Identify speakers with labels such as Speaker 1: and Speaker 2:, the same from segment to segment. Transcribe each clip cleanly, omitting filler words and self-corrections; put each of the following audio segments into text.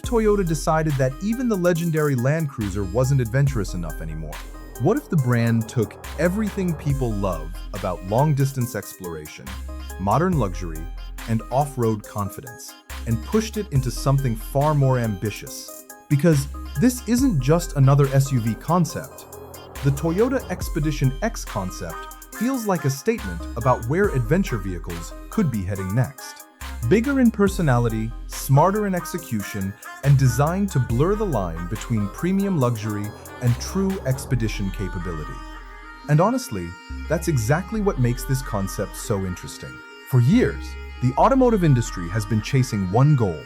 Speaker 1: if Toyota decided that even the legendary Land Cruiser wasn't adventurous enough anymore? What if the brand took everything people love about long-distance exploration, modern luxury, and off-road confidence, and pushed it into something far more ambitious? Because this isn't just another SUV concept. The Toyota Expedition X concept feels like a statement about where adventure vehicles could be heading next. Bigger in personality, smarter in execution, and designed to blur the line between premium luxury and true expedition capability. And honestly, that's exactly what makes this concept so interesting. For years, the automotive industry has been chasing one goal: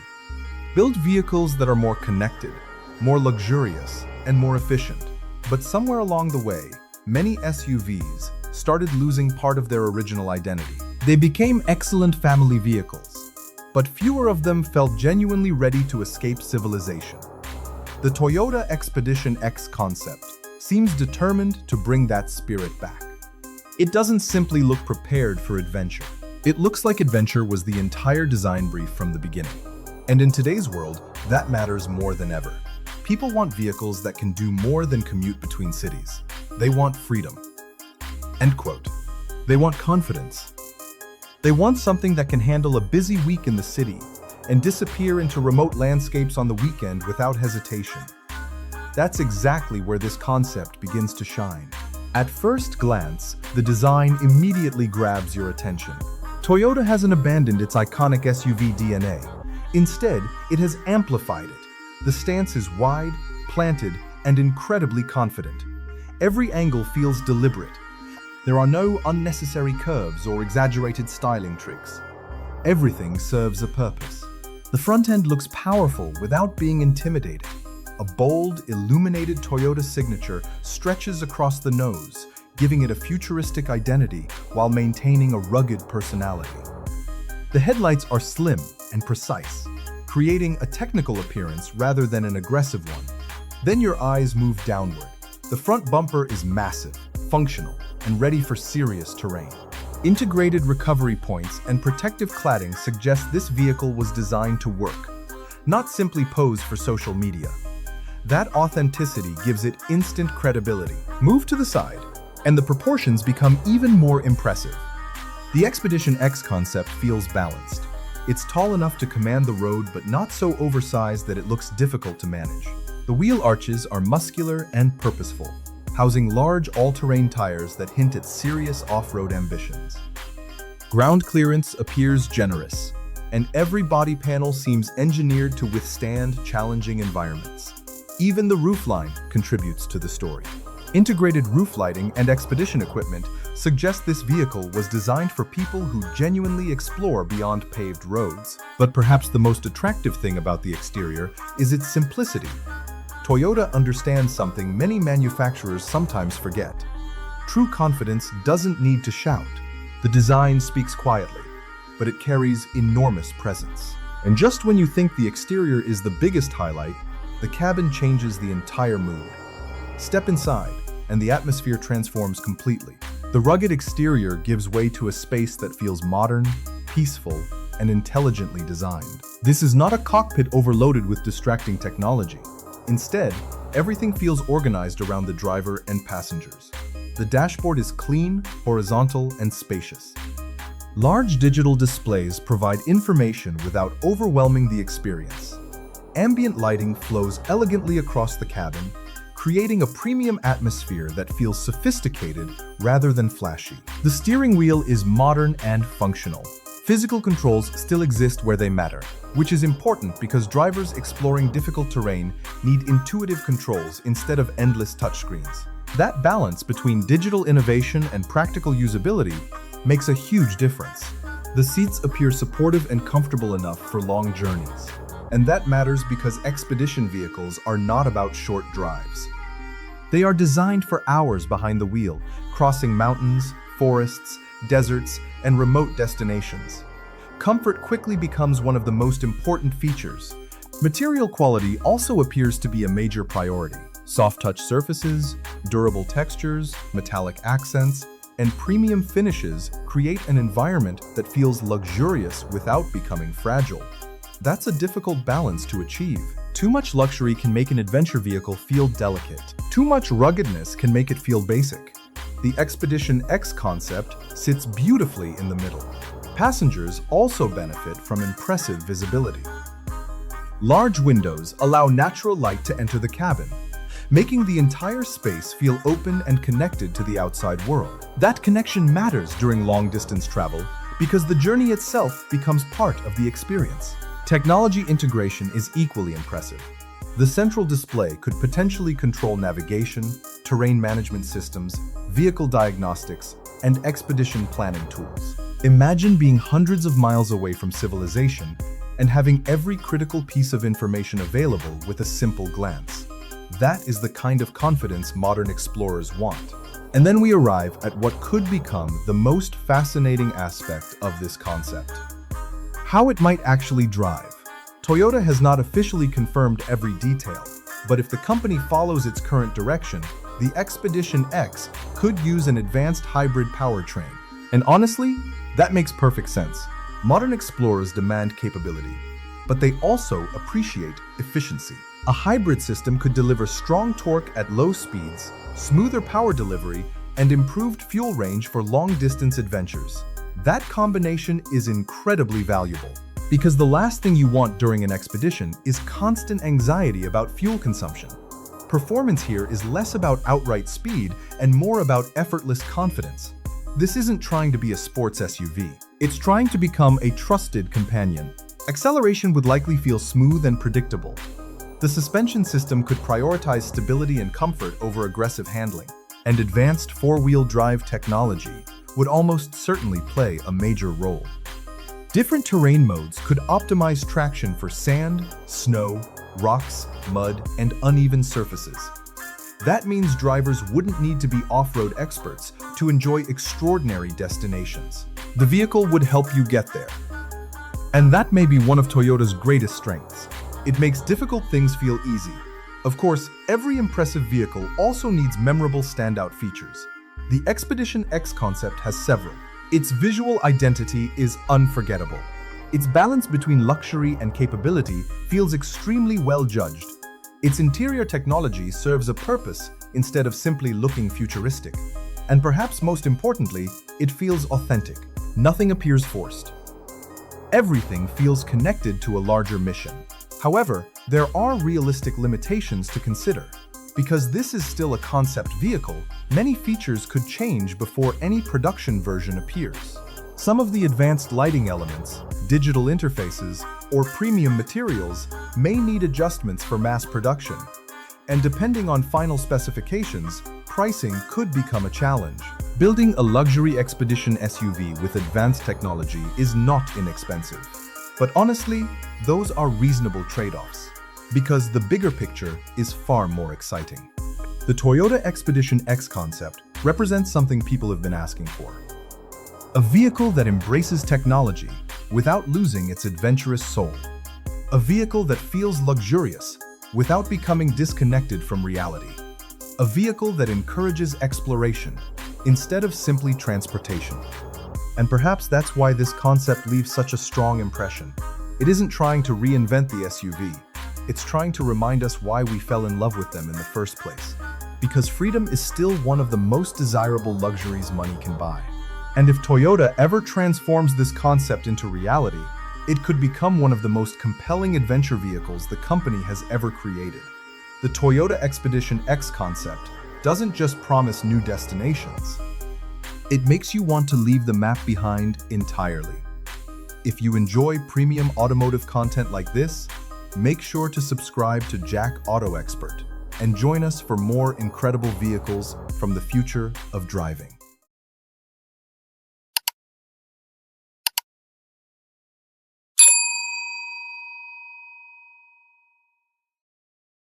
Speaker 1: build vehicles that are more connected, more luxurious, and more efficient. But somewhere along the way, many SUVs started losing part of their original identity. They became excellent family vehicles, but fewer of them felt genuinely ready to escape civilization. The Toyota Expedition X concept seems determined to bring that spirit back. It doesn't simply look prepared for adventure. It looks like adventure was the entire design brief from the beginning. And in today's world, that matters more than ever. People want vehicles that can do more than commute between cities. They want freedom. End quote. They want confidence. They want something that can handle a busy week in the city and disappear into remote landscapes on the weekend without hesitation. That's exactly where this concept begins to shine. At first glance, the design immediately grabs your attention. Toyota hasn't abandoned its iconic SUV DNA. Instead, it has amplified it. The stance is wide, planted, and incredibly confident. Every angle feels deliberate. There are no unnecessary curves or exaggerated styling tricks. Everything serves a purpose. The front end looks powerful without being intimidating. A bold, illuminated Toyota signature stretches across the nose, giving it a futuristic identity while maintaining a rugged personality. The headlights are slim and precise, creating a technical appearance rather than an aggressive one. Then your eyes move downward. The front bumper is massive, functional, and ready for serious terrain. Integrated recovery points and protective cladding suggest this vehicle was designed to work, not simply pose for social media. That authenticity gives it instant credibility. Move to the side, and the proportions become even more impressive. The Expedition X concept feels balanced. It's tall enough to command the road, but not so oversized that it looks difficult to manage. The wheel arches are muscular and purposeful, housing large all-terrain tires that hint at serious off-road ambitions. Ground clearance appears generous, and every body panel seems engineered to withstand challenging environments. Even the roofline contributes to the story. Integrated roof lighting and expedition equipment suggest this vehicle was designed for people who genuinely explore beyond paved roads. But perhaps the most attractive thing about the exterior is its simplicity. Toyota understands something many manufacturers sometimes forget. True confidence doesn't need to shout. The design speaks quietly, but it carries enormous presence. And just when you think the exterior is the biggest highlight, the cabin changes the entire mood. Step inside, and the atmosphere transforms completely. The rugged exterior gives way to a space that feels modern, peaceful, and intelligently designed. This is not a cockpit overloaded with distracting technology. Instead, everything feels organized around the driver and passengers. The dashboard is clean, horizontal, and spacious. Large digital displays provide information without overwhelming the experience. Ambient lighting flows elegantly across the cabin, creating a premium atmosphere that feels sophisticated rather than flashy. The steering wheel is modern and functional. Physical controls still exist where they matter, which is important because drivers exploring difficult terrain need intuitive controls instead of endless touchscreens. That balance between digital innovation and practical usability makes a huge difference. The seats appear supportive and comfortable enough for long journeys. And that matters because expedition vehicles are not about short drives. They are designed for hours behind the wheel, crossing mountains, forests, deserts, and remote destinations. Comfort quickly becomes one of the most important features. Material quality also appears to be a major priority. Soft-touch surfaces, durable textures, metallic accents, and premium finishes create an environment that feels luxurious without becoming fragile. That's a difficult balance to achieve. Too much luxury can make an adventure vehicle feel delicate. Too much ruggedness can make it feel basic. The Expedition X concept sits beautifully in the middle. Passengers also benefit from impressive visibility. Large windows allow natural light to enter the cabin, making the entire space feel open and connected to the outside world. That connection matters during long-distance travel because the journey itself becomes part of the experience. Technology integration is equally impressive. The central display could potentially control navigation, terrain management systems, vehicle diagnostics, and expedition planning tools. Imagine being hundreds of miles away from civilization and having every critical piece of information available with a simple glance. That is the kind of confidence modern explorers want. And then we arrive at what could become the most fascinating aspect of this concept: how it might actually drive. Toyota has not officially confirmed every detail, but if the company follows its current direction, the Expedition X could use an advanced hybrid powertrain. And honestly, that makes perfect sense. Modern explorers demand capability, but they also appreciate efficiency. A hybrid system could deliver strong torque at low speeds, smoother power delivery, and improved fuel range for long-distance adventures. That combination is incredibly valuable, because the last thing you want during an expedition is constant anxiety about fuel consumption. Performance here is less about outright speed and more about effortless confidence. This isn't trying to be a sports SUV. It's trying to become a trusted companion. Acceleration would likely feel smooth and predictable. The suspension system could prioritize stability and comfort over aggressive handling, and advanced four-wheel drive technology would almost certainly play a major role. Different terrain modes could optimize traction for sand, snow, rocks, mud, and uneven surfaces. That means drivers wouldn't need to be off-road experts to enjoy extraordinary destinations. The vehicle would help you get there. And that may be one of Toyota's greatest strengths. It makes difficult things feel easy. Of course, every impressive vehicle also needs memorable standout features. The Expedition X concept has several. Its visual identity is unforgettable. Its balance between luxury and capability feels extremely well judged. Its interior technology serves a purpose instead of simply looking futuristic. And perhaps most importantly, it feels authentic. Nothing appears forced. Everything feels connected to a larger mission. However, there are realistic limitations to consider. Because this is still a concept vehicle, many features could change before any production version appears. Some of the advanced lighting elements, digital interfaces, or premium materials may need adjustments for mass production. And depending on final specifications, pricing could become a challenge. Building a luxury expedition SUV with advanced technology is not inexpensive. But honestly, those are reasonable trade-offs, because the bigger picture is far more exciting. The Toyota Expedition X concept represents something people have been asking for. A vehicle that embraces technology without losing its adventurous soul. A vehicle that feels luxurious without becoming disconnected from reality. A vehicle that encourages exploration instead of simply transportation. And perhaps that's why this concept leaves such a strong impression. It isn't trying to reinvent the SUV. It's trying to remind us why we fell in love with them in the first place. Because freedom is still one of the most desirable luxuries money can buy. And if Toyota ever transforms this concept into reality, it could become one of the most compelling adventure vehicles the company has ever created. The Toyota Expedition X concept doesn't just promise new destinations. It makes you want to leave the map behind entirely. If you enjoy premium automotive content like this, make sure to subscribe to Jack AutoXpert and join us for more incredible vehicles from the future of driving.